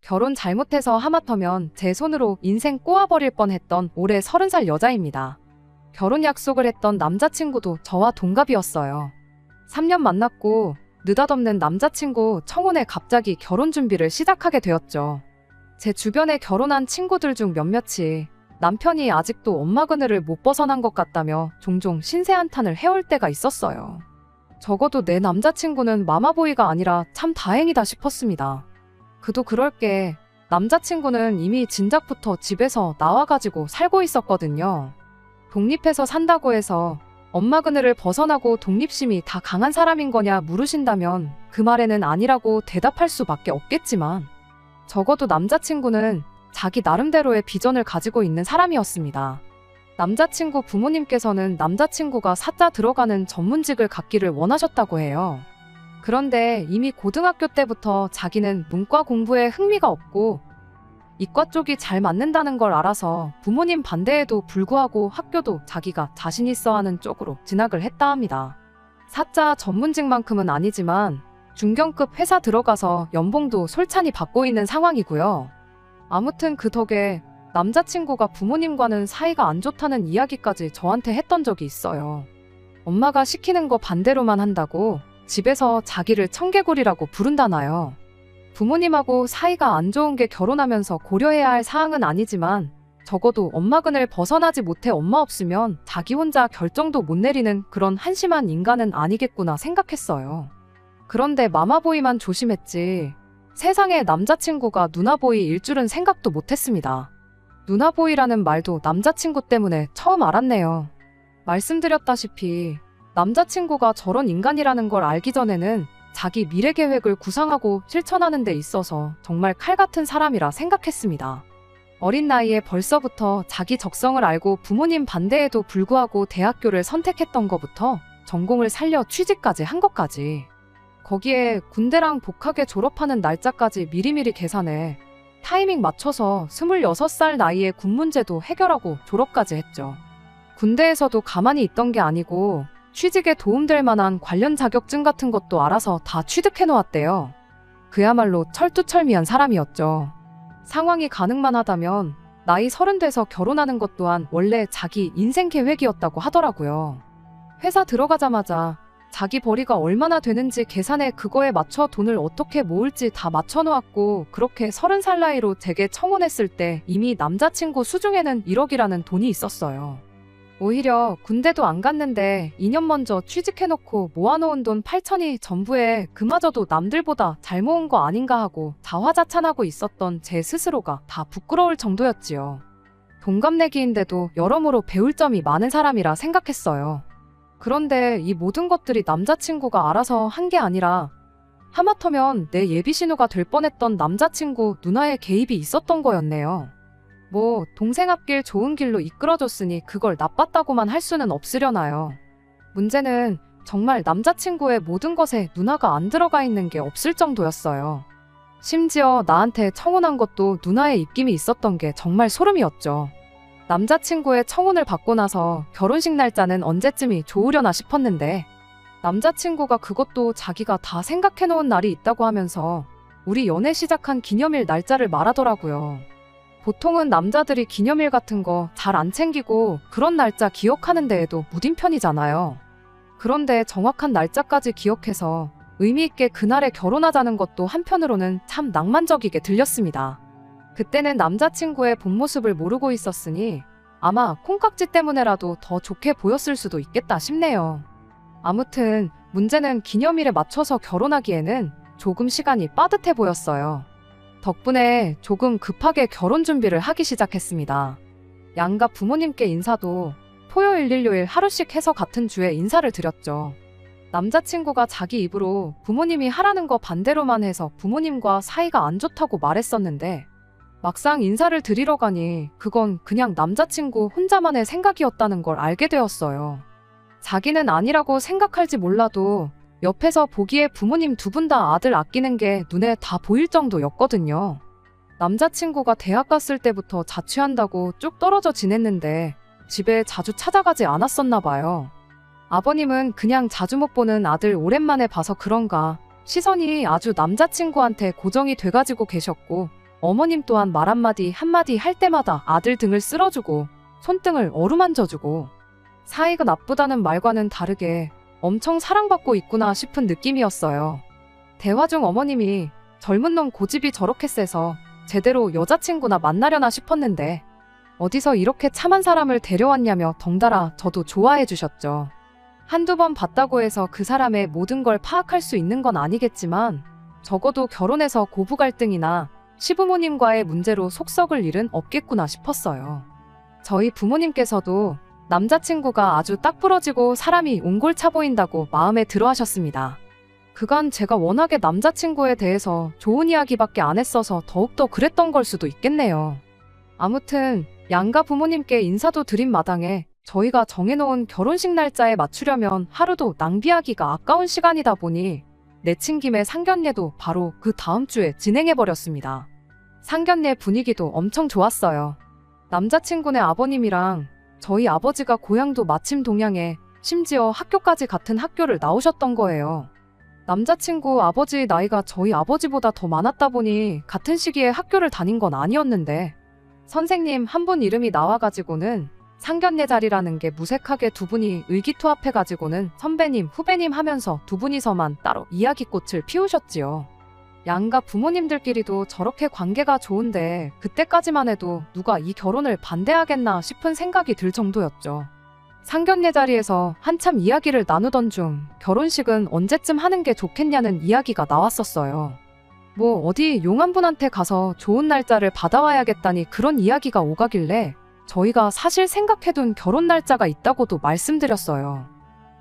결혼 잘못해서 하마터면 제 손으로 인생 꼬아버릴 뻔했던 올해 30살 여자입니다. 결혼 약속을 했던 남자친구도 저와 동갑이었어요. 3년 만났고 느닷없는 남자친구 청혼에 갑자기 결혼 준비를 시작하게 되었죠. 제 주변에 결혼한 친구들 중 몇몇이 남편이 아직도 엄마 그늘을 못 벗어난 것 같다며 종종 신세한탄을 해올 때가 있었어요. 적어도 내 남자친구는 마마보이가 아니라 참 다행이다 싶었습니다. 그도 그럴 게 남자친구는 이미 진작부터 집에서 나와가지고 살고 있었거든요. 독립해서 산다고 해서 엄마 그늘을 벗어나고 독립심이 다 강한 사람인 거냐 물으신다면 그 말에는 아니라고 대답할 수밖에 없겠지만 적어도 남자친구는 자기 나름대로의 비전을 가지고 있는 사람이었습니다. 남자친구 부모님께서는 남자친구가 사자 들어가는 전문직을 갖기를 원하셨다고 해요. 그런데 이미 고등학교 때부터 자기는 문과 공부에 흥미가 없고 이과 쪽이 잘 맞는다는 걸 알아서 부모님 반대에도 불구하고 학교도 자기가 자신 있어 하는 쪽으로 진학을 했다 합니다. 사자 전문직만큼은 아니지만 중견급 회사 들어가서 연봉도 솔찬히 받고 있는 상황이고요. 아무튼 그 덕에 남자친구가 부모님과는 사이가 안 좋다는 이야기까지 저한테 했던 적이 있어요. 엄마가 시키는 거 반대로만 한다고 집에서 자기를 청개구리라고 부른다나요. 부모님하고 사이가 안 좋은 게 결혼하면서 고려해야 할 사항은 아니지만 적어도 엄마 그늘 벗어나지 못해 엄마 없으면 자기 혼자 결정도 못 내리는 그런 한심한 인간은 아니겠구나 생각했어요. 그런데 마마보이만 조심했지 세상에 남자친구가 누나보이일 줄은 생각도 못했습니다. 누나보이라는 말도 남자친구 때문에 처음 알았네요. 말씀드렸다시피 남자친구가 저런 인간이라는 걸 알기 전에는 자기 미래 계획을 구상하고 실천하는 데 있어서 정말 칼 같은 사람이라 생각했습니다. 어린 나이에 벌써부터 자기 적성을 알고 부모님 반대에도 불구하고 대학교를 선택했던 것부터 전공을 살려 취직까지 한 것까지 거기에 군대랑 복학에 졸업하는 날짜까지 미리미리 계산해 타이밍 맞춰서 26살 나이에 군 문제도 해결하고 졸업까지 했죠. 군대에서도 가만히 있던 게 아니고 취직에 도움될 만한 관련 자격증 같은 것도 알아서 다 취득해 놓았대요. 그야말로 철두철미한 사람이었죠. 상황이 가능만 하다면 나이 30 돼서 결혼하는 것 또한 원래 자기 인생 계획이었다고 하더라고요. 회사 들어가자마자 자기 벌이가 얼마나 되는지 계산해 그거에 맞춰 돈을 어떻게 모을지 다 맞춰 놓았고 그렇게 30살 나이로 제게 청혼했을 때 이미 남자친구 수중에는 1억이라는 돈이 있었어요. 오히려 군대도 안 갔는데 2년 먼저 취직해놓고 모아놓은 돈 8천이 전부에 그마저도 남들보다 잘 모은 거 아닌가 하고 자화자찬하고 있었던 제 스스로가 다 부끄러울 정도였지요. 동갑내기인데도 여러모로 배울 점이 많은 사람이라 생각했어요. 그런데 이 모든 것들이 남자친구가 알아서 한 게 아니라 하마터면 내 예비신우가 될 뻔했던 남자친구 누나의 개입이 있었던 거였네요. 뭐 동생 앞길 좋은 길로 이끌어줬으니 그걸 나빴다고만 할 수는 없으려나요. 문제는 정말 남자친구의 모든 것에 누나가 안 들어가 있는 게 없을 정도였어요. 심지어 나한테 청혼한 것도 누나의 입김이 있었던 게 정말 소름이었죠. 남자친구의 청혼을 받고 나서 결혼식 날짜는 언제쯤이 좋으려나 싶었는데 남자친구가 그것도 자기가 다 생각해놓은 날이 있다고 하면서 우리 연애 시작한 기념일 날짜를 말하더라고요. 보통은 남자들이 기념일 같은 거 잘 안 챙기고 그런 날짜 기억하는 데에도 무딘 편이잖아요. 그런데 정확한 날짜까지 기억해서 의미 있게 그날에 결혼하자는 것도 한편으로는 참 낭만적이게 들렸습니다. 그때는 남자친구의 본 모습을 모르고 있었으니 아마 콩깍지 때문에라도 더 좋게 보였을 수도 있겠다 싶네요. 아무튼 문제는 기념일에 맞춰서 결혼하기에는 조금 시간이 빠듯해 보였어요. 덕분에 조금 급하게 결혼 준비를 하기 시작했습니다. 양가 부모님께 인사도 토요일 일요일 하루씩 해서 같은 주에 인사를 드렸죠. 남자친구가 자기 입으로 부모님이 하라는 거 반대로만 해서 부모님과 사이가 안 좋다고 말했었는데 막상 인사를 드리러 가니 그건 그냥 남자친구 혼자만의 생각이었다는 걸 알게 되었어요. 자기는 아니라고 생각할지 몰라도 옆에서 보기에 부모님 두 분 다 아들 아끼는 게 눈에 다 보일 정도였거든요. 남자친구가 대학 갔을 때부터 자취한다고 쭉 떨어져 지냈는데 집에 자주 찾아가지 않았었나 봐요. 아버님은 그냥 자주 못 보는 아들 오랜만에 봐서 그런가 시선이 아주 남자친구한테 고정이 돼가지고 계셨고 어머님 또한 말 한마디 한마디 할 때마다 아들 등을 쓸어주고 손등을 어루만져주고 사이가 나쁘다는 말과는 다르게 엄청 사랑받고 있구나 싶은 느낌이었어요. 대화 중 어머님이 젊은 놈 고집이 저렇게 세서 제대로 여자친구나 만나려나 싶었는데 어디서 이렇게 참한 사람을 데려왔냐며 덩달아 저도 좋아해 주셨죠. 한두 번 봤다고 해서 그 사람의 모든 걸 파악할 수 있는 건 아니겠지만 적어도 결혼해서 고부 갈등이나 시부모님과의 문제로 속 썩을 일은 없겠구나 싶었어요. 저희 부모님께서도 남자친구가 아주 딱 부러지고 사람이 옹골차 보인다고 마음에 들어 하셨습니다. 그간 제가 워낙에 남자친구에 대해서 좋은 이야기밖에 안 했어서 더욱더 그랬던 걸 수도 있겠네요. 아무튼 양가 부모님께 인사도 드린 마당에 저희가 정해놓은 결혼식 날짜에 맞추려면 하루도 낭비하기가 아까운 시간이다 보니 내친 김에 상견례도 바로 그 다음 주에 진행해버렸습니다. 상견례 분위기도 엄청 좋았어요. 남자친구네 아버님이랑 저희 아버지가 고향도 마침 동양에 심지어 학교까지 같은 학교를 나오셨던 거예요. 남자친구 아버지 나이가 저희 아버지보다 더 많았다 보니 같은 시기에 학교를 다닌 건 아니었는데 선생님 한 분 이름이 나와가지고는 상견례 자리라는 게 무색하게 두 분이 의기투합해가지고는 선배님 후배님 하면서 두 분이서만 따로 이야기꽃을 피우셨지요. 양가 부모님들끼리도 저렇게 관계가 좋은데 그때까지만 해도 누가 이 결혼을 반대하겠나 싶은 생각이 들 정도였죠. 상견례 자리에서 한참 이야기를 나누던 중 결혼식은 언제쯤 하는 게 좋겠냐는 이야기가 나왔었어요. 뭐 어디 용한분한테 가서 좋은 날짜를 받아와야겠다니 그런 이야기가 오가길래 저희가 사실 생각해둔 결혼 날짜가 있다고도 말씀드렸어요.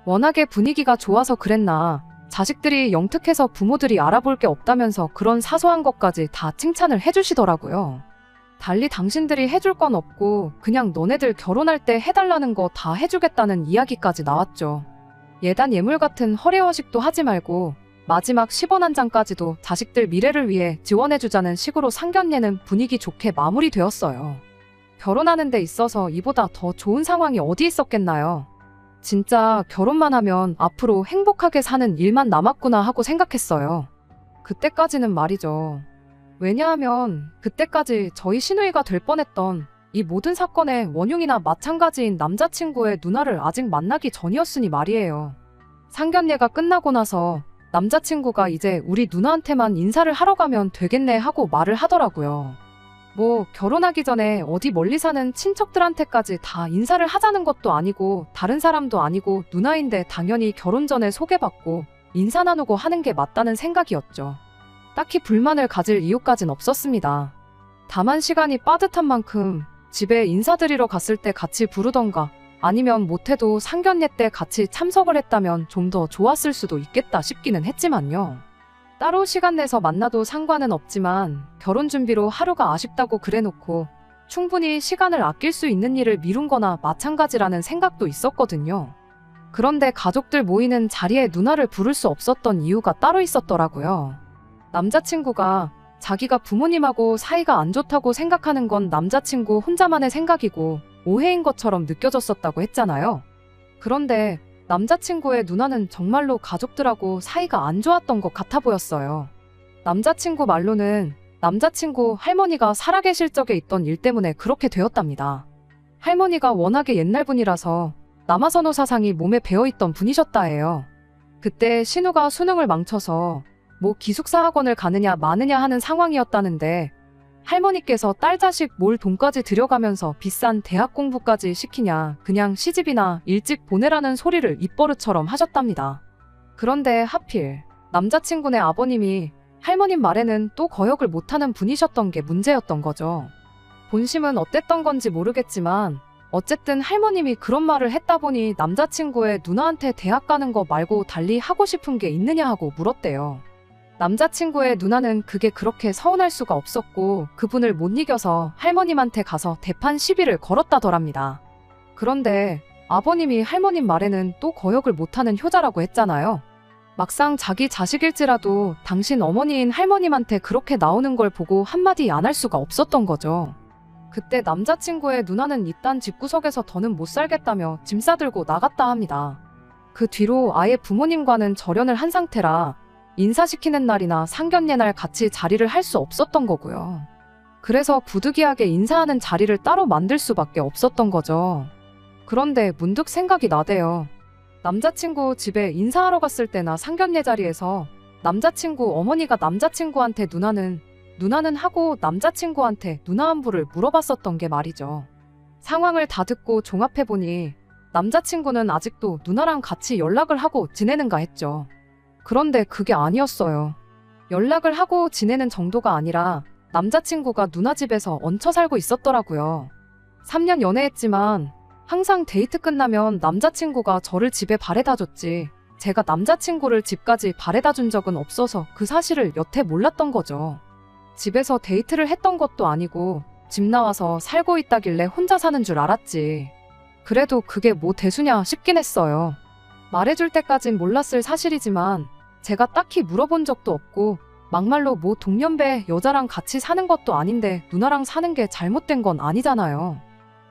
워낙에 분위기가 좋아서 그랬나 자식들이 영특해서 부모들이 알아볼 게 없다면서 그런 사소한 것까지 다 칭찬을 해주시더라고요. 달리 당신들이 해줄 건 없고 그냥 너네들 결혼할 때 해달라는 거 다 해주겠다는 이야기까지 나왔죠. 예단 예물 같은 허례허식도 하지 말고 마지막 10원 한 장까지도 자식들 미래를 위해 지원해주자는 식으로 상견례는 분위기 좋게 마무리되었어요. 결혼하는 데 있어서 이보다 더 좋은 상황이 어디 있었겠나요? 진짜 결혼만 하면 앞으로 행복하게 사는 일만 남았구나 하고 생각했어요. 그때까지는 말이죠. 왜냐하면 그때까지 저희 시누이가 될 뻔했던 이 모든 사건의 원흉이나 마찬가지인 남자친구의 누나를 아직 만나기 전이었으니 말이에요. 상견례가 끝나고 나서 남자친구가 이제 우리 누나한테만 인사를 하러 가면 되겠네 하고 말을 하더라고요. 뭐 결혼하기 전에 어디 멀리 사는 친척들한테까지 다 인사를 하자는 것도 아니고 다른 사람도 아니고 누나인데 당연히 결혼 전에 소개받고 인사 나누고 하는 게 맞다는 생각이었죠. 딱히 불만을 가질 이유까진 없었습니다. 다만 시간이 빠듯한 만큼 집에 인사드리러 갔을 때 같이 부르던가 아니면 못해도 상견례 때 같이 참석을 했다면 좀 더 좋았을 수도 있겠다 싶기는 했지만요. 따로 시간 내서 만나도 상관은 없지만 결혼 준비로 하루가 아쉽다고 그래놓고 충분히 시간을 아낄 수 있는 일을 미룬 거나 마찬가지라는 생각도 있었거든요. 그런데 가족들 모이는 자리에 누나를 부를 수 없었던 이유가 따로 있었더라고요. 남자친구가 자기가 부모님하고 사이가 안 좋다고 생각하는 건 남자친구 혼자만의 생각이고 오해인 것처럼 느껴졌었다고 했잖아요. 그런데 남자친구의 누나는 정말로 가족들하고 사이가 안 좋았던 것 같아 보였어요. 남자친구 말로는 남자친구 할머니가 살아계실 적에 있던 일 때문에 그렇게 되었답니다. 할머니가 워낙에 옛날 분이라서 남아선호 사상이 몸에 배어있던 분이셨다 해요. 그때 신우가 수능을 망쳐서 뭐 기숙사 학원을 가느냐 마느냐 하는 상황이었다는데 할머니께서 딸 자식 몰 돈까지 들여가면서 비싼 대학 공부까지 시키냐 그냥 시집이나 일찍 보내라는 소리를 입버릇처럼 하셨답니다. 그런데 하필 남자친구네 아버님이 할머님 말에는 또 거역을 못하는 분이셨던 게 문제였던 거죠. 본심은 어땠던 건지 모르겠지만 어쨌든 할머님이 그런 말을 했다 보니 남자친구의 누나한테 대학 가는 거 말고 달리 하고 싶은 게 있느냐 하고 물었대요. 남자친구의 누나는 그게 그렇게 서운할 수가 없었고 그분을 못 이겨서 할머님한테 가서 대판 시비를 걸었다더랍니다. 그런데 아버님이 할머님 말에는 또 거역을 못하는 효자라고 했잖아요. 막상 자기 자식일지라도 당신 어머니인 할머님한테 그렇게 나오는 걸 보고 한마디 안 할 수가 없었던 거죠. 그때 남자친구의 누나는 이딴 집구석에서 더는 못 살겠다며 짐 싸들고 나갔다 합니다. 그 뒤로 아예 부모님과는 절연을 한 상태라 인사시키는 날이나 상견례 날 같이 자리를 할 수 없었던 거고요. 그래서 부득이하게 인사하는 자리를 따로 만들 수밖에 없었던 거죠. 그런데 문득 생각이 나대요. 남자친구 집에 인사하러 갔을 때나 상견례 자리에서 남자친구 어머니가 남자친구한테 누나는 하고 남자친구한테 누나 안부를 물어봤었던 게 말이죠. 상황을 다 듣고 종합해보니 남자친구는 아직도 누나랑 같이 연락을 하고 지내는가 했죠. 그런데 그게 아니었어요. 연락을 하고 지내는 정도가 아니라 남자친구가 누나 집에서 얹혀 살고 있었더라고요. 3년 연애했지만 항상 데이트 끝나면 남자친구가 저를 집에 바래다 줬지 제가 남자친구를 집까지 바래다 준 적은 없어서 그 사실을 여태 몰랐던 거죠. 집에서 데이트를 했던 것도 아니고 집 나와서 살고 있다길래 혼자 사는 줄 알았지. 그래도 그게 뭐 대수냐 싶긴 했어요. 말해줄 때까진 몰랐을 사실이지만 제가 딱히 물어본 적도 없고 막말로 뭐 동년배 여자랑 같이 사는 것도 아닌데 누나랑 사는 게 잘못된 건 아니잖아요.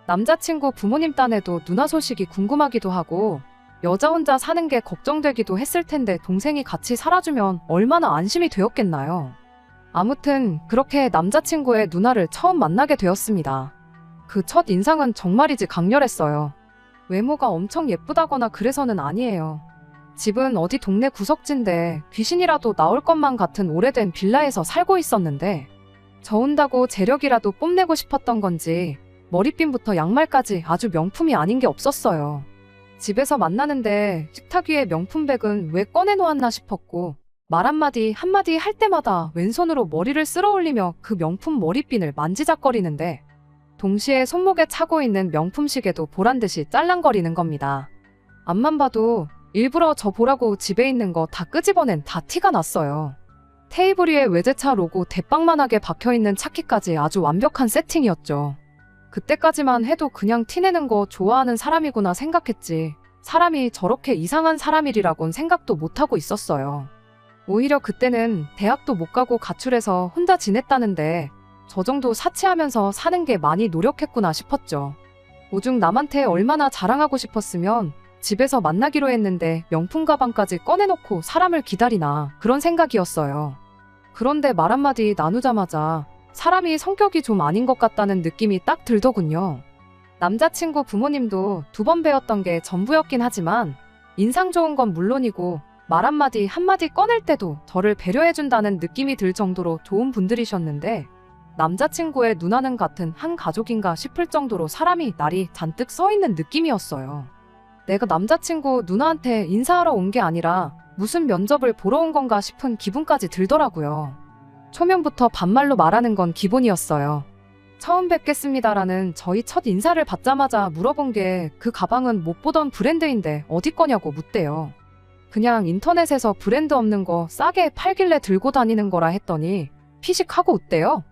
남자친구 부모님 딴에도 누나 소식이 궁금하기도 하고 여자 혼자 사는 게 걱정되기도 했을 텐데 동생이 같이 살아주면 얼마나 안심이 되었겠나요. 아무튼 그렇게 남자친구의 누나를 처음 만나게 되었습니다. 그 첫 인상은 정말이지 강렬했어요. 외모가 엄청 예쁘다거나 그래서는 아니에요. 집은 어디 동네 구석진데 귀신이라도 나올 것만 같은 오래된 빌라에서 살고 있었는데 저 온다고 재력이라도 뽐내고 싶었던 건지 머리핀부터 양말까지 아주 명품이 아닌 게 없었어요. 집에서 만나는데 식탁 위에 명품백은 왜 꺼내놓았나 싶었고 말 한마디 할 때마다 왼손으로 머리를 쓸어 올리며 그 명품 머리핀을 만지작거리는데 동시에 손목에 차고 있는 명품 시계도 보란듯이 짤랑거리는 겁니다. 앞만 봐도 일부러 저 보라고 집에 있는 거 다 끄집어낸 다 티가 났어요. 테이블 위에 외제차 로고 대빵만하게 박혀있는 차키까지 아주 완벽한 세팅이었죠. 그때까지만 해도 그냥 티내는 거 좋아하는 사람이구나 생각했지 사람이 저렇게 이상한 사람이리라곤 생각도 못하고 있었어요. 오히려 그때는 대학도 못 가고 가출해서 혼자 지냈다는데 저 정도 사치하면서 사는 게 많이 노력했구나 싶었죠. 오죽 남한테 얼마나 자랑하고 싶었으면 집에서 만나기로 했는데 명품 가방까지 꺼내놓고 사람을 기다리나 그런 생각이었어요. 그런데 말 한마디 나누자마자 사람이 성격이 좀 아닌 것 같다는 느낌이 딱 들더군요. 남자친구 부모님도 2번 뵈었던 게 전부였긴 하지만 인상 좋은 건 물론이고 말 한마디 꺼낼 때도 저를 배려해준다는 느낌이 들 정도로 좋은 분들이셨는데 남자친구의 누나는 같은 한 가족인가 싶을 정도로 사람이 날이 잔뜩 써있는 느낌이었어요. 내가 남자친구 누나한테 인사하러 온 게 아니라 무슨 면접을 보러 온 건가 싶은 기분까지 들더라고요. 초면부터 반말로 말하는 건 기본이었어요. 처음 뵙겠습니다라는 저희 첫 인사를 받자마자 물어본 게 그 가방은 못 보던 브랜드인데 어디 거냐고 묻대요. 그냥 인터넷에서 브랜드 없는 거 싸게 팔길래 들고 다니는 거라 했더니 피식하고 웃대요.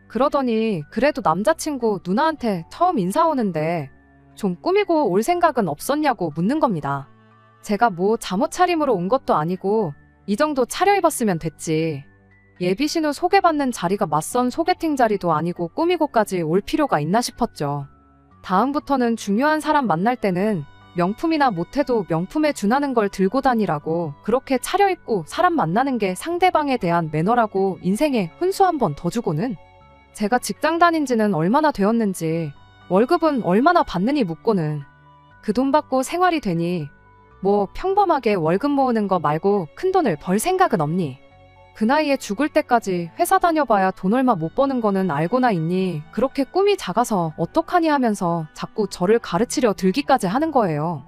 그러더니 그래도 남자친구 누나한테 처음 인사 오는데 좀 꾸미고 올 생각은 없었냐고 묻는 겁니다. 제가 뭐 잠옷 차림으로 온 것도 아니고 이 정도 차려입었으면 됐지. 예비신우 소개받는 자리가 맞선 소개팅 자리도 아니고 꾸미고까지 올 필요가 있나 싶었죠. 다음부터는 중요한 사람 만날 때는 명품이나 못해도 명품에 준하는 걸 들고 다니라고 그렇게 차려입고 사람 만나는 게 상대방에 대한 매너라고 인생에 훈수 한 번 더 주고는 제가 직장 다닌 지는 얼마나 되었는지 월급은 얼마나 받느니 묻고는 그 돈 받고 생활이 되니 뭐 평범하게 월급 모으는 거 말고 큰 돈을 벌 생각은 없니? 그 나이에 죽을 때까지 회사 다녀봐야 돈 얼마 못 버는 거는 알고나 있니? 그렇게 꿈이 작아서 어떡하니 하면서 자꾸 저를 가르치려 들기까지 하는 거예요.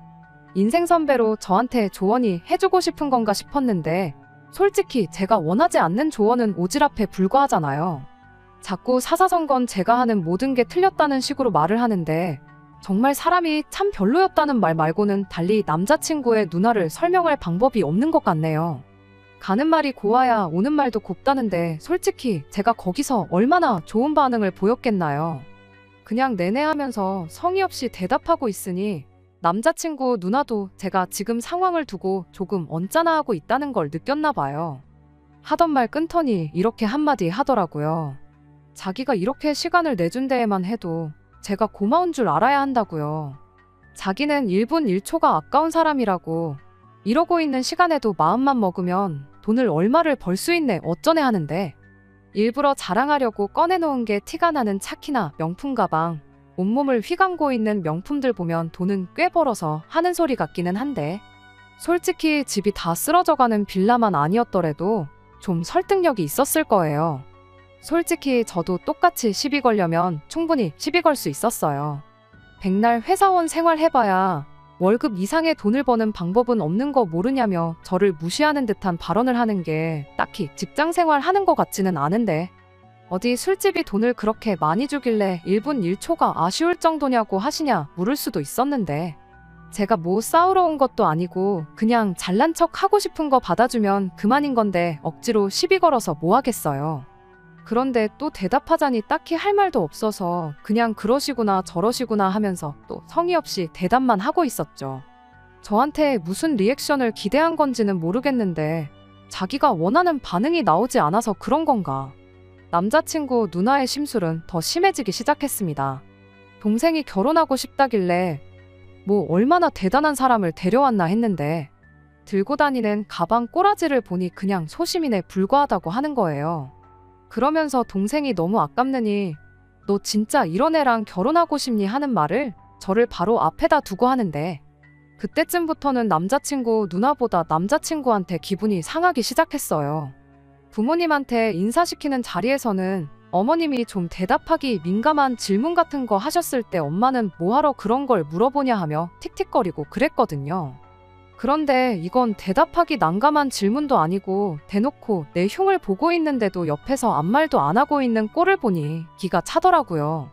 인생 선배로 저한테 조언이 해주고 싶은 건가 싶었는데 솔직히 제가 원하지 않는 조언은 오지랖에 불과하잖아요. 자꾸 사사성건 제가 하는 모든 게 틀렸다는 식으로 말을 하는데 정말 사람이 참 별로였다는 말 말고는 달리 남자친구의 누나를 설명할 방법이 없는 것 같네요. 가는 말이 고와야 오는 말도 곱다는데 솔직히 제가 거기서 얼마나 좋은 반응을 보였겠나요. 그냥 내내 하면서 성의 없이 대답하고 있으니 남자친구 누나도 제가 지금 상황을 두고 조금 언짢아하고 있다는 걸 느꼈나 봐요. 하던 말 끊더니 이렇게 한마디 하더라고요. 자기가 이렇게 시간을 내준 데에만 해도 제가 고마운 줄 알아야 한다고요. 자기는 1분 1초가 아까운 사람이라고 이러고 있는 시간에도 마음만 먹으면 돈을 얼마를 벌 수 있네 어쩌네 하는데 일부러 자랑하려고 꺼내놓은 게 티가 나는 차키나 명품 가방, 온몸을 휘감고 있는 명품들 보면 돈은 꽤 벌어서 하는 소리 같기는 한데, 솔직히 집이 다 쓰러져가는 빌라만 아니었더라도 좀 설득력이 있었을 거예요. 솔직히 저도 똑같이 시비 걸려면 충분히 시비 걸 수 있었어요. 백날 회사원 생활 해봐야 월급 이상의 돈을 버는 방법은 없는 거 모르냐며 저를 무시하는 듯한 발언을 하는 게 딱히 직장 생활 하는 것 같지는 않은데, 어디 술집이 돈을 그렇게 많이 주길래 1분 1초가 아쉬울 정도냐고 하시냐 물을 수도 있었는데, 제가 뭐 싸우러 온 것도 아니고 그냥 잘난 척 하고 싶은 거 받아주면 그만인 건데 억지로 시비 걸어서 뭐 하겠어요. 그런데 또 대답하자니 딱히 할 말도 없어서 그냥 그러시구나 저러시구나 하면서 또 성의 없이 대답만 하고 있었죠. 저한테 무슨 리액션을 기대한 건지는 모르겠는데 자기가 원하는 반응이 나오지 않아서 그런 건가. 남자친구 누나의 심술은 더 심해지기 시작했습니다. 동생이 결혼하고 싶다길래 뭐 얼마나 대단한 사람을 데려왔나 했는데 들고 다니는 가방 꼬라지를 보니 그냥 소시민에 불과하다고 하는 거예요. 그러면서 동생이 너무 아깝느니 너 진짜 이런 애랑 결혼하고 싶니 하는 말을 저를 바로 앞에다 두고 하는데, 그때쯤부터는 남자친구 누나보다 남자친구한테 기분이 상하기 시작했어요. 부모님한테 인사시키는 자리에서는 어머님이 좀 대답하기 민감한 질문 같은 거 하셨을 때 엄마는 뭐하러 그런 걸 물어보냐 하며 틱틱거리고 그랬거든요. 그런데 이건 대답하기 난감한 질문도 아니고 대놓고 내 흉을 보고 있는데도 옆에서 아무 말도 안 하고 있는 꼴을 보니 기가 차더라고요.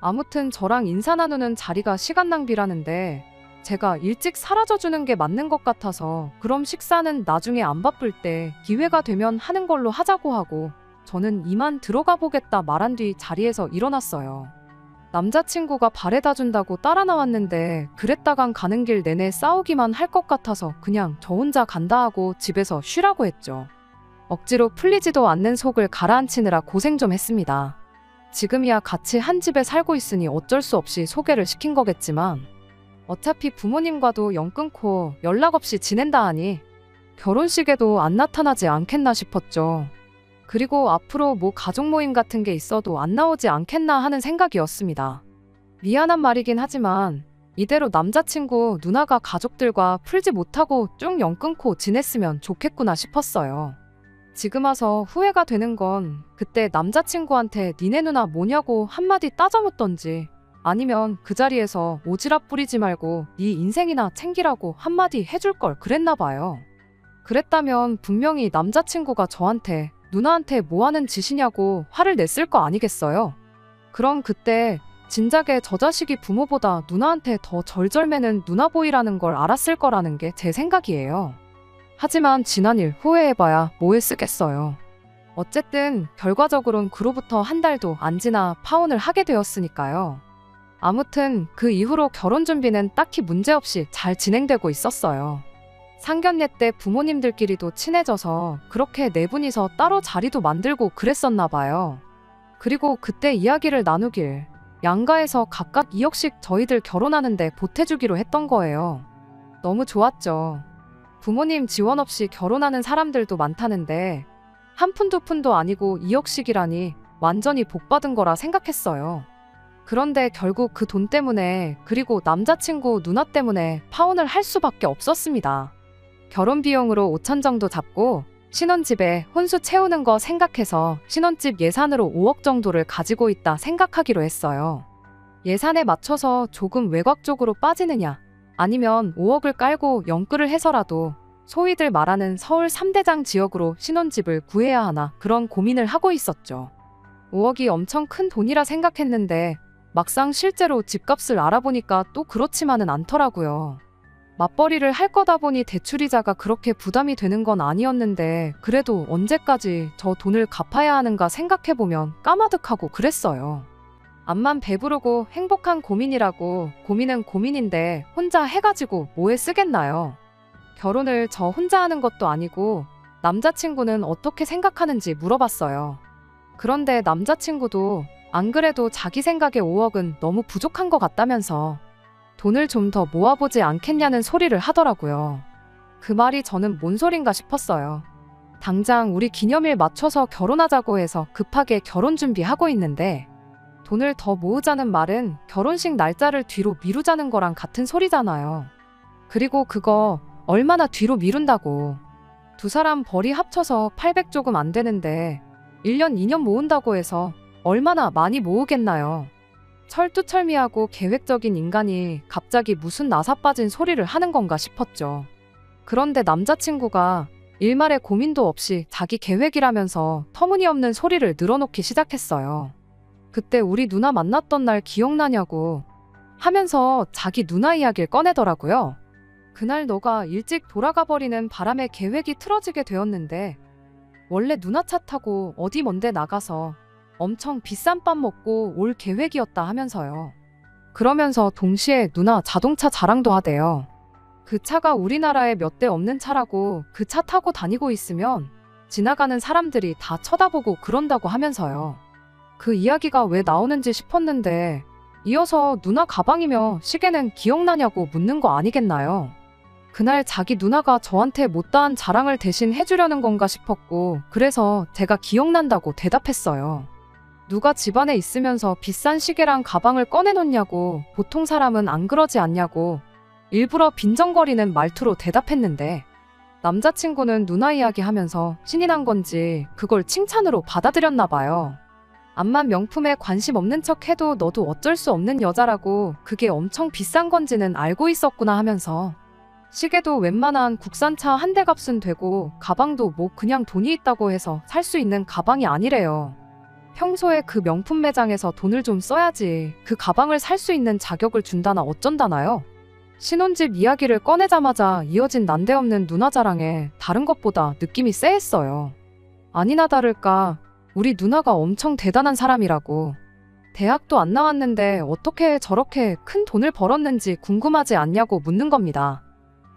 아무튼 저랑 인사 나누는 자리가 시간 낭비라는데 제가 일찍 사라져주는 게 맞는 것 같아서 그럼 식사는 나중에 안 바쁠 때 기회가 되면 하는 걸로 하자고 하고 저는 이만 들어가 보겠다 말한 뒤 자리에서 일어났어요. 남자친구가 바래다 준다고 따라 나왔는데 그랬다간 가는 길 내내 싸우기만 할 것 같아서 그냥 저 혼자 간다 하고 집에서 쉬라고 했죠. 억지로 풀리지도 않는 속을 가라앉히느라 고생 좀 했습니다. 지금이야 같이 한 집에 살고 있으니 어쩔 수 없이 소개를 시킨 거겠지만 어차피 부모님과도 연 끊고 연락 없이 지낸다 하니 결혼식에도 안 나타나지 않겠나 싶었죠. 그리고 앞으로 뭐 가족 모임 같은 게 있어도 안 나오지 않겠나 하는 생각이었습니다. 미안한 말이긴 하지만 이대로 남자친구 누나가 가족들과 풀지 못하고 쭉 연 끊고 지냈으면 좋겠구나 싶었어요. 지금 와서 후회가 되는 건 그때 남자친구한테 니네 누나 뭐냐고 한마디 따져묻던지 아니면 그 자리에서 오지랖 부리지 말고 네 인생이나 챙기라고 한마디 해줄 걸 그랬나 봐요. 그랬다면 분명히 남자친구가 저한테 누나한테 뭐하는 짓이냐고 화를 냈을 거 아니겠어요? 그럼 그때 진작에 저 자식이 부모보다 누나한테 더 절절매는 누나보이라는 걸 알았을 거라는 게 제 생각이에요. 하지만 지난 일 후회해봐야 뭐에 쓰겠어요. 어쨌든 결과적으론 그로부터 한 달도 안 지나 파혼을 하게 되었으니까요. 아무튼 그 이후로 결혼 준비는 딱히 문제없이 잘 진행되고 있었어요. 상견례 때 부모님들끼리도 친해져서 그렇게 네 분이서 따로 자리도 만들고 그랬었나 봐요. 그리고 그때 이야기를 나누길 양가에서 각각 2억씩 저희들 결혼하는데 보태주기로 했던 거예요. 너무 좋았죠. 부모님 지원 없이 결혼하는 사람들도 많다는데 한 푼 두 푼도 아니고 2억씩이라니 완전히 복받은 거라 생각했어요. 그런데 결국 그 돈 때문에 그리고 남자친구 누나 때문에 파혼을 할 수밖에 없었습니다. 결혼 비용으로 5천 정도 잡고 신혼집에 혼수 채우는 거 생각해서 신혼집 예산으로 5억 정도를 가지고 있다 생각하기로 했어요. 예산에 맞춰서 조금 외곽 쪽으로 빠지느냐 아니면 5억을 깔고 연끌을 해서라도 소위들 말하는 서울 3대장 지역으로 신혼집을 구해야 하나 그런 고민을 하고 있었죠. 5억이 엄청 큰 돈이라 생각했는데 막상 실제로 집값을 알아보니까 또 그렇지만은 않더라고요. 맞벌이를 할 거다 보니 대출이자가 그렇게 부담이 되는 건 아니었는데 그래도 언제까지 저 돈을 갚아야 하는가 생각해보면 까마득하고 그랬어요. 암만 배부르고 행복한 고민이라고 고민은 고민인데 혼자 해가지고 뭐에 쓰겠나요? 결혼을 저 혼자 하는 것도 아니고 남자친구는 어떻게 생각하는지 물어봤어요. 그런데 남자친구도 안 그래도 자기 생각에 5억은 너무 부족한 것 같다면서 돈을 좀 더 모아보지 않겠냐는 소리를 하더라고요. 그 말이 저는 뭔 소린가 싶었어요. 당장 우리 기념일 맞춰서 결혼하자고 해서 급하게 결혼 준비하고 있는데 돈을 더 모으자는 말은 결혼식 날짜를 뒤로 미루자는 거랑 같은 소리잖아요. 그리고 그거 얼마나 뒤로 미룬다고. 두 사람 벌이 합쳐서 800 조금 안 되는데 1년 2년 모은다고 해서 얼마나 많이 모으겠나요. 철두철미하고 계획적인 인간이 갑자기 무슨 나사 빠진 소리를 하는 건가 싶었죠. 그런데 남자친구가 일말의 고민도 없이 자기 계획이라면서 터무니없는 소리를 늘어놓기 시작했어요. 그때 우리 누나 만났던 날 기억나냐고 하면서 자기 누나 이야기를 꺼내더라고요. 그날 너가 일찍 돌아가 버리는 바람에 계획이 틀어지게 되었는데 원래 누나 차 타고 어디 먼데 나가서 엄청 비싼 밥 먹고 올 계획이었다 하면서요. 그러면서 동시에 누나 자동차 자랑도 하대요. 그 차가 우리나라에 몇 대 없는 차라고 그 차 타고 다니고 있으면 지나가는 사람들이 다 쳐다보고 그런다고 하면서요. 그 이야기가 왜 나오는지 싶었는데 이어서 누나 가방이며 시계는 기억나냐고 묻는 거 아니겠나요? 그날 자기 누나가 저한테 못다한 자랑을 대신 해주려는 건가 싶었고 그래서 제가 기억난다고 대답했어요. 누가 집안에 있으면서 비싼 시계랑 가방을 꺼내놓냐고 보통 사람은 안 그러지 않냐고 일부러 빈정거리는 말투로 대답했는데 남자친구는 누나 이야기하면서 신이 난 건지 그걸 칭찬으로 받아들였나 봐요. 암만 명품에 관심 없는 척 해도 너도 어쩔 수 없는 여자라고 그게 엄청 비싼 건지는 알고 있었구나 하면서 시계도 웬만한 국산차 한 대 값은 되고 가방도 뭐 그냥 돈이 있다고 해서 살 수 있는 가방이 아니래요. 평소에 그 명품 매장에서 돈을 좀 써야지 그 가방을 살 수 있는 자격을 준다나 어쩐다나요? 신혼집 이야기를 꺼내자마자 이어진 난데없는 누나 자랑에 다른 것보다 느낌이 쎄했어요. 아니나 다를까 우리 누나가 엄청 대단한 사람이라고. 대학도 안 나왔는데 어떻게 저렇게 큰 돈을 벌었는지 궁금하지 않냐고 묻는 겁니다.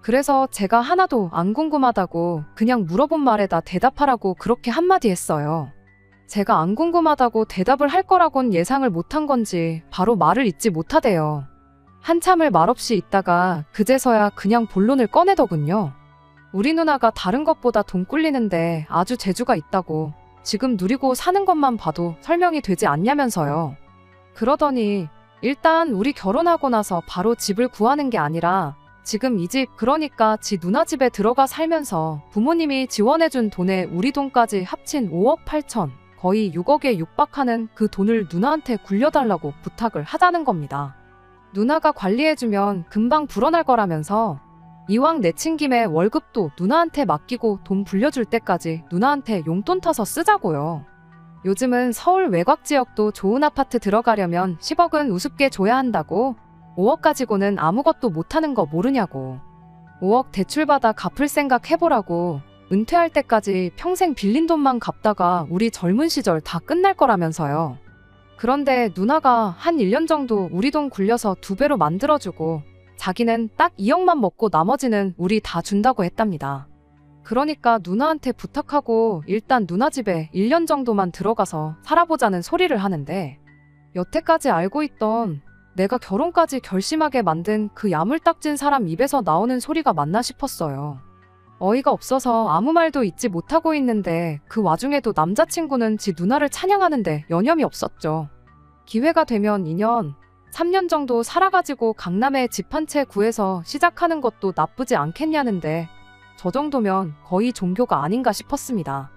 그래서 제가 하나도 안 궁금하다고 그냥 물어본 말에다 대답하라고 그렇게 한마디 했어요. 제가 안 궁금하다고 대답을 할 거라곤 예상을 못한 건지 바로 말을 잇지 못하대요. 한참을 말없이 있다가 그제서야 그냥 본론을 꺼내더군요. 우리 누나가 다른 것보다 돈 꿀리는데 아주 재주가 있다고. 지금 누리고 사는 것만 봐도 설명이 되지 않냐면서요. 그러더니 일단 우리 결혼하고 나서 바로 집을 구하는 게 아니라 지금 이 집 그러니까 지 누나 집에 들어가 살면서 부모님이 지원해준 돈에 우리 돈까지 합친 5억 8천 거의 6억에 육박하는 그 돈을 누나한테 굴려달라고 부탁을 하자는 겁니다. 누나가 관리해주면 금방 불어날 거라면서 이왕 내친 김에 월급도 누나한테 맡기고 돈 불려줄 때까지 누나한테 용돈 타서 쓰자고요. 요즘은 서울 외곽 지역도 좋은 아파트 들어가려면 10억은 우습게 줘야 한다고. 5억 가지고는 아무것도 못하는 거 모르냐고. 5억 대출받아 갚을 생각 해보라고. 은퇴할 때까지 평생 빌린 돈만 갚다가 우리 젊은 시절 다 끝날 거라면서요. 그런데 누나가 한 1년 정도 우리 돈 굴려서 2배로 만들어주고 자기는 딱 2억만 먹고 나머지는 우리 다 준다고 했답니다. 그러니까 누나한테 부탁하고 일단 누나 집에 1년 정도만 들어가서 살아보자는 소리를 하는데 여태까지 알고 있던 내가 결혼까지 결심하게 만든 그 야물딱진 사람 입에서 나오는 소리가 맞나 싶었어요. 어이가 없어서 아무 말도 잊지 못하고 있는데 그 와중에도 남자친구는 지 누나를 찬양하는데 여념이 없었죠. 기회가 되면 2년, 3년 정도 살아가지고 강남에 집 한 채 구해서 시작하는 것도 나쁘지 않겠냐는데 저 정도면 거의 종교가 아닌가 싶었습니다.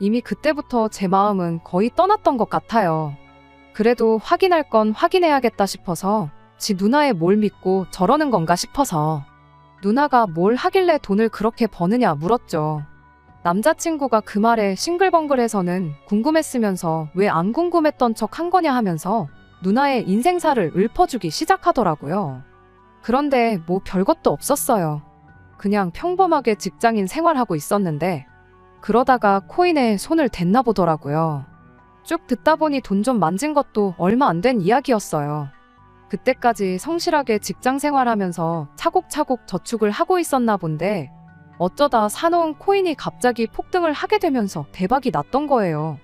이미 그때부터 제 마음은 거의 떠났던 것 같아요. 그래도 확인할 건 확인해야겠다 싶어서 지 누나의 뭘 믿고 저러는 건가 싶어서 누나가 뭘 하길래 돈을 그렇게 버느냐 물었죠. 남자친구가 그 말에 싱글벙글해서는 궁금했으면서 왜 안 궁금했던 척 한 거냐 하면서 누나의 인생사를 읊어주기 시작하더라고요. 그런데 뭐 별것도 없었어요. 그냥 평범하게 직장인 생활하고 있었는데 그러다가 코인에 손을 댔나 보더라고요. 쭉 듣다 보니 돈 좀 만진 것도 얼마 안 된 이야기였어요. 그때까지 성실하게 직장 생활하면서 차곡차곡 저축을 하고 있었나 본데 어쩌다 사놓은 코인이 갑자기 폭등을 하게 되면서 대박이 났던 거예요.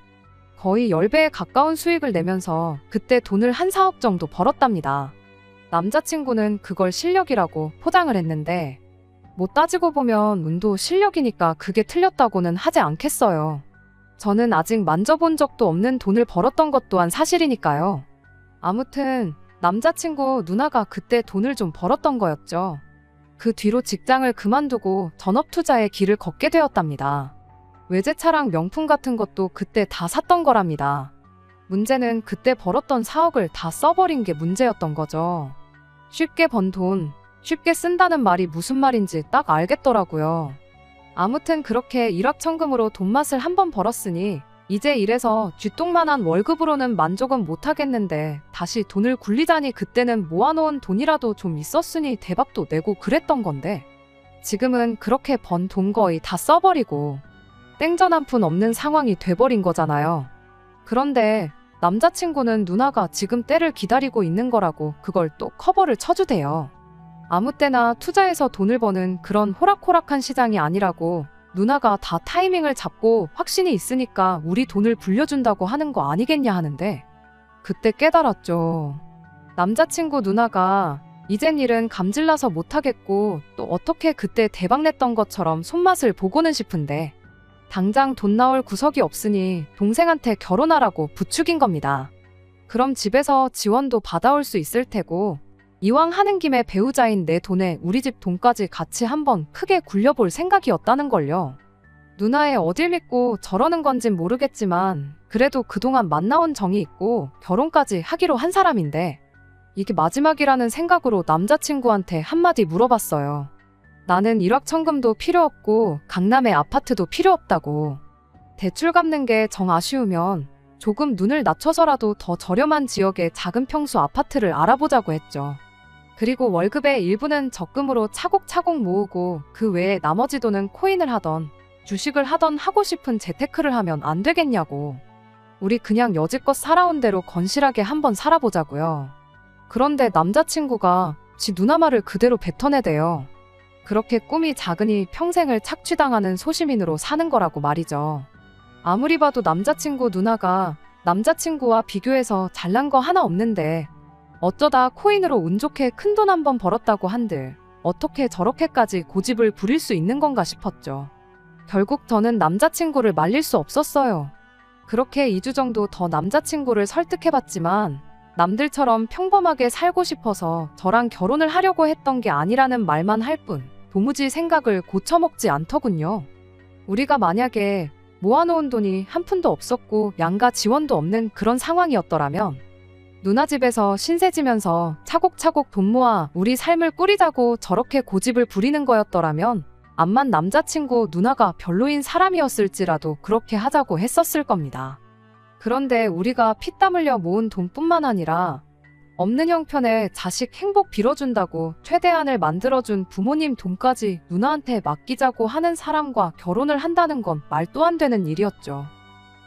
거의 10배에 가까운 수익을 내면서 그때 돈을 한 4억 정도 벌었답니다. 남자친구는 그걸 실력이라고 포장을 했는데 뭐 따지고 보면 운도 실력이니까 그게 틀렸다고는 하지 않겠어요. 저는 아직 만져본 적도 없는 돈을 벌었던 것 또한 사실이니까요. 아무튼 남자친구 누나가 그때 돈을 좀 벌었던 거였죠. 그 뒤로 직장을 그만두고 전업 투자의 길을 걷게 되었답니다. 외제차랑 명품 같은 것도 그때 다 샀던 거랍니다. 문제는 그때 벌었던 4억을 다 써버린 게 문제였던 거죠. 쉽게 번 돈, 쉽게 쓴다는 말이 무슨 말인지 딱 알겠더라고요. 아무튼 그렇게 일확천금으로 돈맛을 한번 벌었으니 이제 이래서 쥐똥만한 월급으로는 만족은 못하겠는데 다시 돈을 굴리자니 그때는 모아놓은 돈이라도 좀 있었으니 대박도 내고 그랬던 건데 지금은 그렇게 번 돈 거의 다 써버리고 땡전 한 푼 없는 상황이 돼버린 거잖아요. 그런데 남자친구는 누나가 지금 때를 기다리고 있는 거라고 그걸 또 커버를 쳐주대요. 아무 때나 투자해서 돈을 버는 그런 호락호락한 시장이 아니라고 누나가 다 타이밍을 잡고 확신이 있으니까 우리 돈을 불려준다고 하는 거 아니겠냐 하는데 그때 깨달았죠. 남자친구 누나가 이젠 일은 감질나서 못하겠고 또 어떻게 그때 대박냈던 것처럼 손맛을 보고는 싶은데 당장 돈 나올 구석이 없으니 동생한테 결혼하라고 부추긴 겁니다. 그럼 집에서 지원도 받아올 수 있을 테고 이왕 하는 김에 배우자인 내 돈에 우리 집 돈까지 같이 한번 크게 굴려볼 생각이었다는 걸요. 누나의 어딜 믿고 저러는 건진 모르겠지만 그래도 그동안 만나온 정이 있고 결혼까지 하기로 한 사람인데 이게 마지막이라는 생각으로 남자친구한테 한마디 물어봤어요. 나는 일확천금도 필요 없고 강남에 아파트도 필요 없다고. 대출 갚는 게 정 아쉬우면 조금 눈을 낮춰서라도 더 저렴한 지역의 작은 평수 아파트를 알아보자고 했죠. 그리고 월급의 일부는 적금으로 차곡차곡 모으고 그 외에 나머지 돈은 코인을 하던 주식을 하던 하고 싶은 재테크를 하면 안 되겠냐고. 우리 그냥 여지껏 살아온 대로 건실하게 한번 살아보자고요. 그런데 남자친구가 지 누나 말을 그대로 뱉어내대요. 그렇게 꿈이 작으니 평생을 착취당하는 소시민으로 사는 거라고 말이죠. 아무리 봐도 남자친구 누나가 남자친구와 비교해서 잘난 거 하나 없는데 어쩌다 코인으로 운 좋게 큰돈 한번 벌었다고 한들 어떻게 저렇게까지 고집을 부릴 수 있는 건가 싶었죠. 결국 저는 남자친구를 말릴 수 없었어요. 그렇게 2주 정도 더 남자친구를 설득해봤지만 남들처럼 평범하게 살고 싶어서 저랑 결혼을 하려고 했던 게 아니라는 말만 할 뿐 도무지 생각을 고쳐먹지 않더군요. 우리가 만약에 모아놓은 돈이 한 푼도 없었고 양가 지원도 없는 그런 상황이었더라면 누나 집에서 신세 지면서 차곡차곡 돈 모아 우리 삶을 꾸리자고 저렇게 고집을 부리는 거였더라면 암만 남자친구 누나가 별로인 사람이었을지라도 그렇게 하자고 했었을 겁니다. 그런데 우리가 피땀 흘려 모은 돈뿐만 아니라 없는 형편에 자식 행복 빌어준다고 최대한을 만들어준 부모님 돈까지 누나한테 맡기자고 하는 사람과 결혼을 한다는 건 말도 안 되는 일이었죠.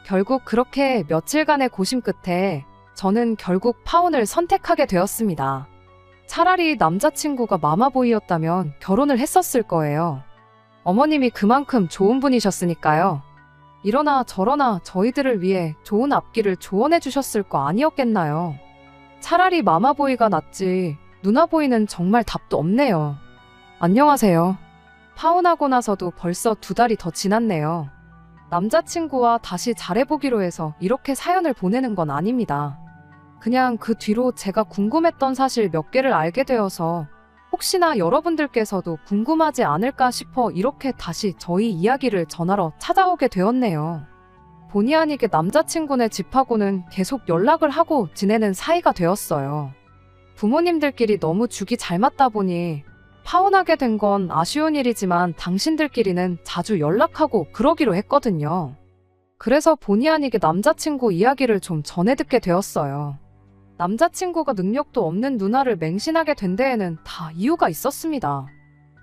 결국 그렇게 며칠간의 고심 끝에 저는 결국 파혼을 선택하게 되었습니다. 차라리 남자친구가 마마보이였다면 결혼을 했었을 거예요. 어머님이 그만큼 좋은 분이셨으니까요. 이러나 저러나 저희들을 위해 좋은 앞길을 조언해 주셨을 거 아니었겠나요. 차라리 마마보이가 낫지 누나보이는 정말 답도 없네요. 안녕하세요. 파혼하고 나서도 벌써 2달이 더 지났네요. 남자친구와 다시 잘해보기로 해서 이렇게 사연을 보내는 건 아닙니다. 그냥 그 뒤로 제가 궁금했던 사실 몇 개를 알게 되어서 혹시나 여러분들께서도 궁금하지 않을까 싶어 이렇게 다시 저희 이야기를 전하러 찾아오게 되었네요. 본의 아니게 남자친구네 집하고는 계속 연락을 하고 지내는 사이가 되었어요. 부모님들끼리 너무 죽이 잘 맞다 보니 파혼하게 된 건 아쉬운 일이지만 당신들끼리는 자주 연락하고 그러기로 했거든요. 그래서 본의 아니게 남자친구 이야기를 좀 전해 듣게 되었어요. 남자친구가 능력도 없는 누나를 맹신하게 된 데에는 다 이유가 있었습니다.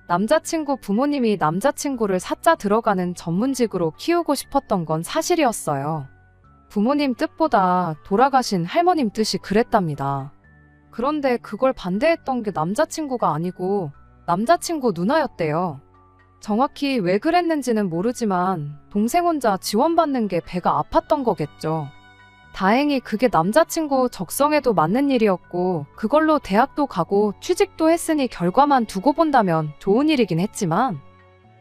남자친구 부모님이 남자친구를 사자 들어가는 전문직으로 키우고 싶었던 건 사실이었어요. 부모님 뜻보다 돌아가신 할머님 뜻이 그랬답니다. 그런데 그걸 반대했던 게 남자친구가 아니고 남자친구 누나였대요. 정확히 왜 그랬는지는 모르지만 동생 혼자 지원받는 게 배가 아팠던 거겠죠. 다행히 그게 남자친구 적성에도 맞는 일이었고 그걸로 대학도 가고 취직도 했으니 결과만 두고 본다면 좋은 일이긴 했지만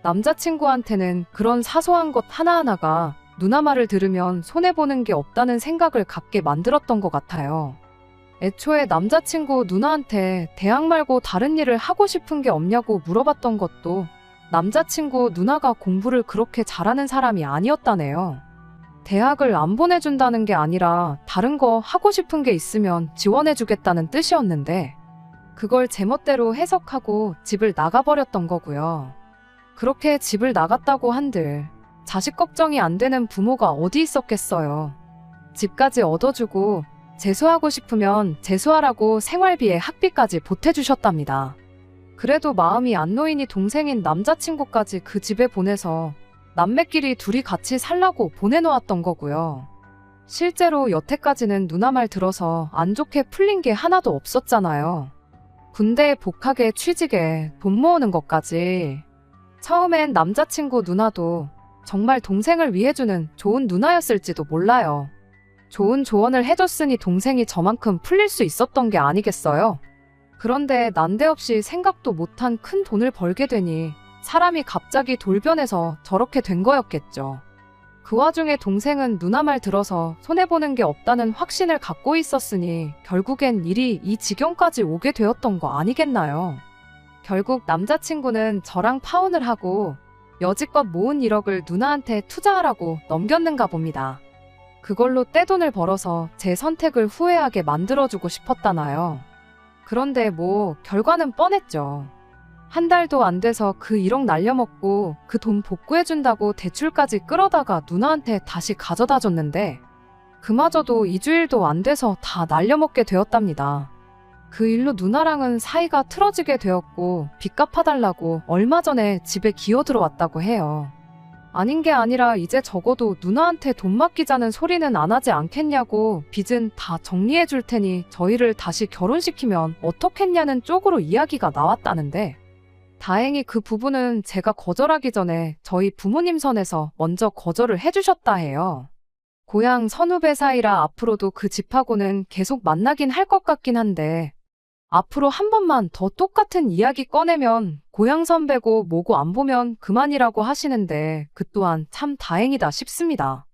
남자친구한테는 그런 사소한 것 하나하나가 누나 말을 들으면 손해보는 게 없다는 생각을 갖게 만들었던 것 같아요. 애초에 남자친구 누나한테 대학 말고 다른 일을 하고 싶은 게 없냐고 물어봤던 것도 남자친구 누나가 공부를 그렇게 잘하는 사람이 아니었다네요. 대학을 안 보내준다는 게 아니라 다른 거 하고 싶은 게 있으면 지원해주겠다는 뜻이었는데 그걸 제멋대로 해석하고 집을 나가버렸던 거고요. 그렇게 집을 나갔다고 한들 자식 걱정이 안 되는 부모가 어디 있었겠어요. 집까지 얻어주고 재수하고 싶으면 재수하라고 생활비에 학비까지 보태주셨답니다. 그래도 마음이 안 놓이니 동생인 남자친구까지 그 집에 보내서 남매끼리 둘이 같이 살라고 보내놓았던 거고요. 실제로 여태까지는 누나 말 들어서 안 좋게 풀린 게 하나도 없었잖아요. 군대에 복학에 취직에 돈 모으는 것까지. 처음엔 남자친구 누나도 정말 동생을 위해주는 좋은 누나였을지도 몰라요. 좋은 조언을 해줬으니 동생이 저만큼 풀릴 수 있었던 게 아니겠어요? 그런데 난데없이 생각도 못한 큰 돈을 벌게 되니 사람이 갑자기 돌변해서 저렇게 된 거였겠죠. 그 와중에 동생은 누나 말 들어서 손해보는 게 없다는 확신을 갖고 있었으니 결국엔 일이 이 지경까지 오게 되었던 거 아니겠나요? 결국 남자친구는 저랑 파혼을 하고 여지껏 모은 1억을 누나한테 투자하라고 넘겼는가 봅니다. 그걸로 떼돈을 벌어서 제 선택을 후회하게 만들어주고 싶었다나요. 그런데 뭐 결과는 뻔했죠. 한 달도 안 돼서 그 1억 날려먹고 그 돈 복구해준다고 대출까지 끌어다가 누나한테 다시 가져다 줬는데 그마저도 2주일도 안 돼서 다 날려먹게 되었답니다. 그 일로 누나랑은 사이가 틀어지게 되었고 빚 갚아달라고 얼마 전에 집에 기어들어왔다고 해요. 아닌 게 아니라 이제 적어도 누나한테 돈 맡기자는 소리는 안 하지 않겠냐고 빚은 다 정리해 줄 테니 저희를 다시 결혼시키면 어떻겠냐는 쪽으로 이야기가 나왔다는데 다행히 그 부분은 제가 거절하기 전에 저희 부모님 선에서 먼저 거절을 해주셨다 해요. 고향 선후배 사이라 앞으로도 그 집하고는 계속 만나긴 할 것 같긴 한데 앞으로 한 번만 더 똑같은 이야기 꺼내면 고향 선배고 뭐고 안 보면 그만이라고 하시는데 그 또한 참 다행이다 싶습니다.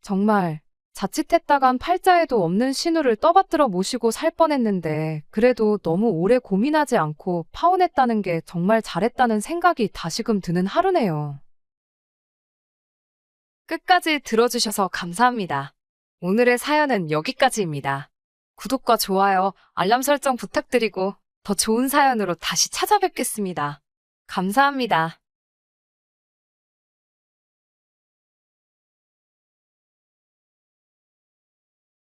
정말 자칫했다간 팔자에도 없는 신우를 떠받들어 모시고 살 뻔했는데 그래도 너무 오래 고민하지 않고 파혼했다는 게 정말 잘했다는 생각이 다시금 드는 하루네요. 끝까지 들어주셔서 감사합니다. 오늘의 사연은 여기까지입니다. 구독과 좋아요, 알람 설정 부탁드리고 더 좋은 사연으로 다시 찾아뵙겠습니다. 감사합니다.